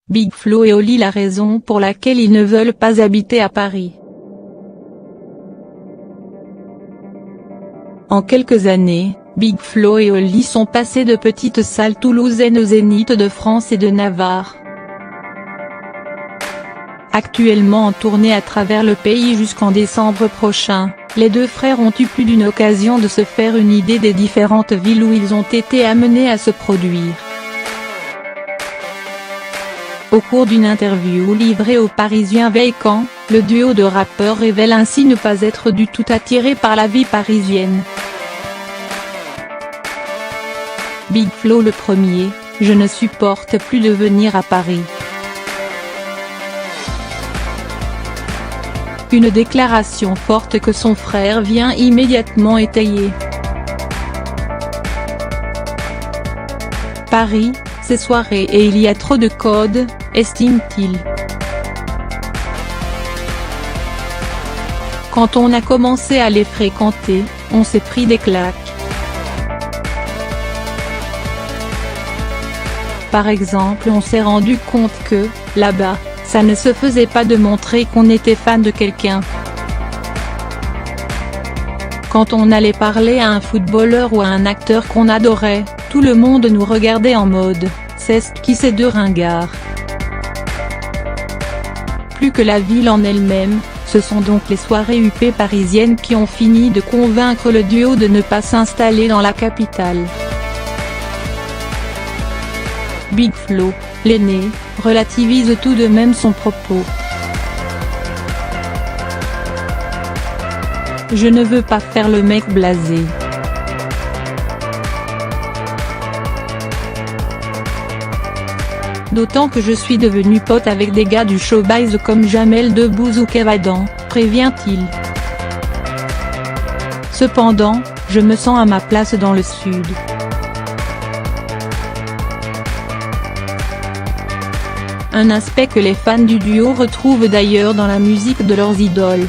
Big Flo et Oli la raison pour laquelle ils ne veulent pas habiter à Paris. En quelques années, Big Flo et Oli sont passés de petites salles toulousaines au Zénith de France et de Navarre. Actuellement en tournée à travers le pays jusqu'en décembre prochain, les deux frères ont eu plus d'une occasion de se faire une idée des différentes villes où ils ont été amenés à se produire. Au cours d'une interview livrée au Parisien Vacant, le duo de rappeurs révèle ainsi ne pas être du tout attiré par la vie parisienne. Big Flo le premier, je ne supporte plus de venir à Paris. Une déclaration forte que son frère vient immédiatement étayer. Paris, c'est soirée et il y a trop de codes, estime-t-il. Quand on a commencé à les fréquenter, on s'est pris des claques. Par exemple, on s'est rendu compte que, là-bas, ça ne se faisait pas de montrer qu'on était fan de quelqu'un. Quand on allait parler à un footballeur ou à un acteur qu'on adorait, tout le monde nous regardait en mode « c'est qui ces deux ringards ». Plus que la ville en elle-même, ce sont donc les soirées huppées parisiennes qui ont fini de convaincre le duo de ne pas s'installer dans la capitale. Big Flo, l'aîné, relativise tout de même son propos. Je ne veux pas faire le mec blasé. D'autant que je suis devenu pote avec des gars du showbiz comme Jamel Debbouze ou Kev Adams, prévient-il. Cependant, je me sens à ma place dans le Sud. Un aspect que les fans du duo retrouvent d'ailleurs dans la musique de leurs idoles.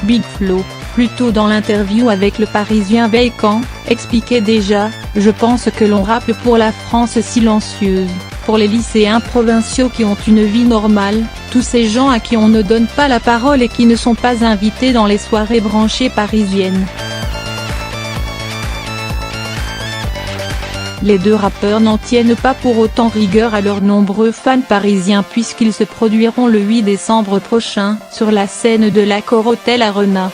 Big Flo, plus tôt dans l'interview avec le Parisien Vacant, expliquait déjà « Je pense que l'on rappe pour la France silencieuse, pour les lycéens provinciaux qui ont une vie normale, tous ces gens à qui on ne donne pas la parole et qui ne sont pas invités dans les soirées branchées parisiennes ». Les deux rappeurs n'en tiennent pas pour autant rigueur à leurs nombreux fans parisiens puisqu'ils se produiront le 8 décembre prochain sur la scène de l'Accor Hotel Arena.